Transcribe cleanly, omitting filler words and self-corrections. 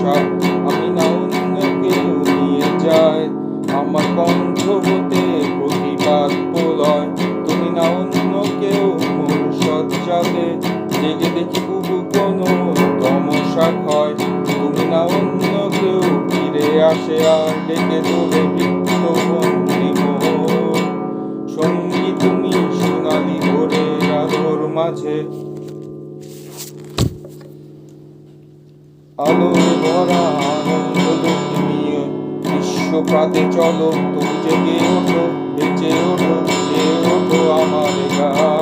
আশা আমি না অন্য কেউ নিয়ে যায় আমার কণ্ঠ হতে প্রতিবাদ প্রলয় তুমি না অন্য কেউ মোর সজ্জাতে জেগে দেখি বুবু কোনো তমসা ক্ষয় তুমি না অন্য কেউ ফিরে আসে আর ডেকে তোলে বৃত্ত বন্দি মোর সঙ্গী তুমি সোনালি ভোরের আলোর মাঝে আলোর ভরা আনন্দ লোকে নিয়ে বিশ্বপ্রাতে চলো তুমি জেগে ওঠো বেঁচে ওঠো গেয়ে ওঠো আমার গান।